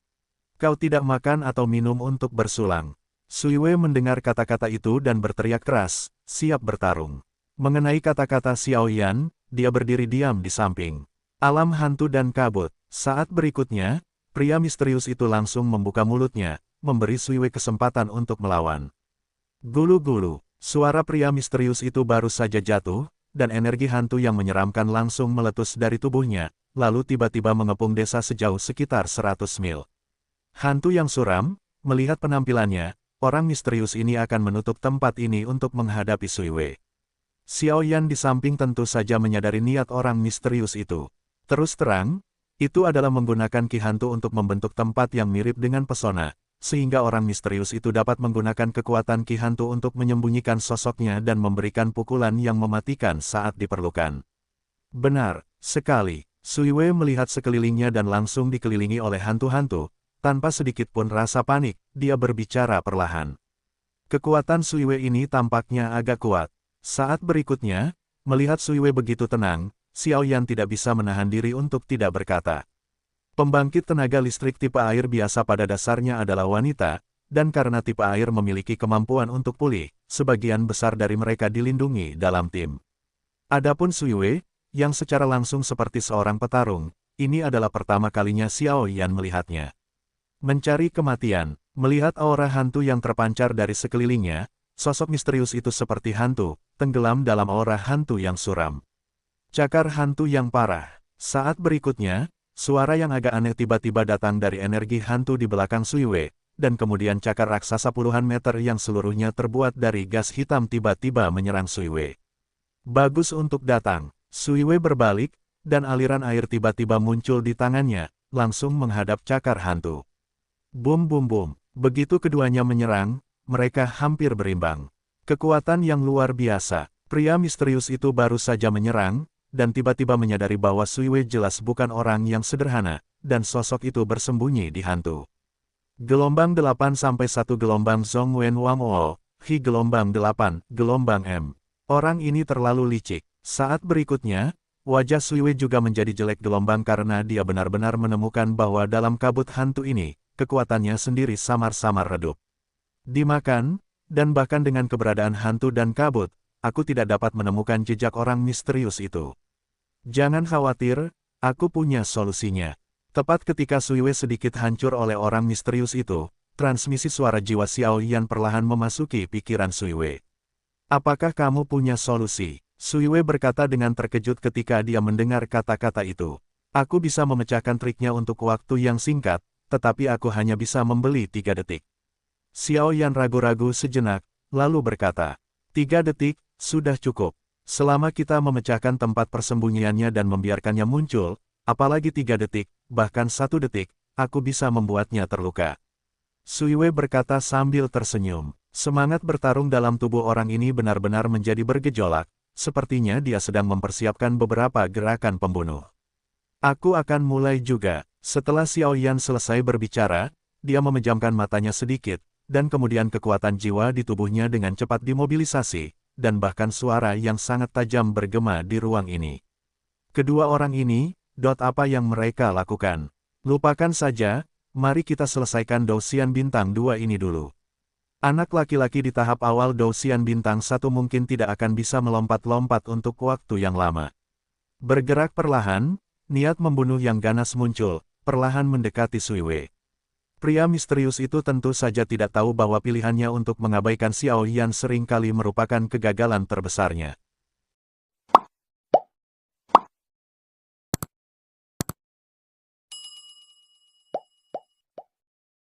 Kau tidak makan atau minum untuk bersulang. Sui Yue mendengar kata-kata itu dan berteriak keras, siap bertarung. Mengenai kata-kata Xiao Yan, dia berdiri diam di samping. Alam hantu dan kabut. Saat berikutnya, pria misterius itu langsung membuka mulutnya, memberi Sui Yue kesempatan untuk melawan. Gulu-gulu, suara pria misterius itu baru saja jatuh, dan energi hantu yang menyeramkan langsung meletus dari tubuhnya, lalu tiba-tiba mengepung desa sejauh sekitar 100 mil. Hantu yang suram, melihat penampilannya, orang misterius ini akan menutup tempat ini untuk menghadapi Sui Yue. Xiao Yan di samping tentu saja menyadari niat orang misterius itu. Terus terang, itu adalah menggunakan ki hantu untuk membentuk tempat yang mirip dengan pesona, sehingga orang misterius itu dapat menggunakan kekuatan Ki Hantu untuk menyembunyikan sosoknya dan memberikan pukulan yang mematikan saat diperlukan. Benar sekali, Sui Wei melihat sekelilingnya dan langsung dikelilingi oleh hantu-hantu. Tanpa sedikit pun rasa panik, dia berbicara perlahan. Kekuatan Sui Wei ini tampaknya agak kuat. Saat berikutnya, melihat Sui Wei begitu tenang, Xiao Yan tidak bisa menahan diri untuk tidak berkata. Pembangkit tenaga listrik tipe air biasa pada dasarnya adalah wanita, dan karena tipe air memiliki kemampuan untuk pulih, sebagian besar dari mereka dilindungi dalam tim. Adapun Sui Wei, yang secara langsung seperti seorang petarung, ini adalah pertama kalinya Xiao Yan melihatnya. Mencari kematian, melihat aura hantu yang terpancar dari sekelilingnya, sosok misterius itu seperti hantu, tenggelam dalam aura hantu yang suram. Cakar hantu yang parah. Saat berikutnya, suara yang agak aneh tiba-tiba datang dari energi hantu di belakang Sui Wei, dan kemudian cakar raksasa puluhan meter yang seluruhnya terbuat dari gas hitam tiba-tiba menyerang Sui Wei. Bagus untuk datang, Sui Wei berbalik, dan aliran air tiba-tiba muncul di tangannya, langsung menghadap cakar hantu. Bum bum bum, begitu keduanya menyerang, mereka hampir berimbang. Kekuatan yang luar biasa, pria misterius itu baru saja menyerang, dan tiba-tiba menyadari bahwa Sui Wei jelas bukan orang yang sederhana, dan sosok itu bersembunyi di hantu. Gelombang 8-1 gelombang Zhong Wen Wang O, Hi gelombang 8, gelombang M. Orang ini terlalu licik. Saat berikutnya, wajah Sui Wei juga menjadi jelek gelombang karena dia benar-benar menemukan bahwa dalam kabut hantu ini, kekuatannya sendiri samar-samar redup. Dimakan, dan bahkan dengan keberadaan hantu dan kabut, aku tidak dapat menemukan jejak orang misterius itu. Jangan khawatir, aku punya solusinya. Tepat ketika Sui Wei sedikit hancur oleh orang misterius itu, transmisi suara jiwa Xiao Yan perlahan memasuki pikiran Sui Wei. Apakah kamu punya solusi? Sui Wei berkata dengan terkejut ketika dia mendengar kata-kata itu. Aku bisa memecahkan triknya untuk waktu yang singkat, tetapi aku hanya bisa membeli 3 detik. Xiao Yan ragu-ragu sejenak, lalu berkata, 3 detik, sudah cukup. Selama kita memecahkan tempat persembunyiannya dan membiarkannya muncul, apalagi 3 detik, bahkan 1 detik, aku bisa membuatnya terluka. Sui Wei berkata sambil tersenyum. Semangat bertarung dalam tubuh orang ini benar-benar menjadi bergejolak, sepertinya dia sedang mempersiapkan beberapa gerakan pembunuh. Aku akan mulai juga. Setelah Xiao Yan selesai berbicara, dia memejamkan matanya sedikit, dan kemudian kekuatan jiwa di tubuhnya dengan cepat dimobilisasi, dan bahkan suara yang sangat tajam bergema di ruang ini. Kedua orang ini, apa yang mereka lakukan? Lupakan saja, mari kita selesaikan Douxian Bintang 2 ini dulu. Anak laki-laki di tahap awal Douxian Bintang 1 mungkin tidak akan bisa melompat-lompat untuk waktu yang lama. Bergerak perlahan, niat membunuh yang ganas muncul, perlahan mendekati Sui Wei. Pria misterius itu tentu saja tidak tahu bahwa pilihannya untuk mengabaikan Xiao Yan seringkali merupakan kegagalan terbesarnya.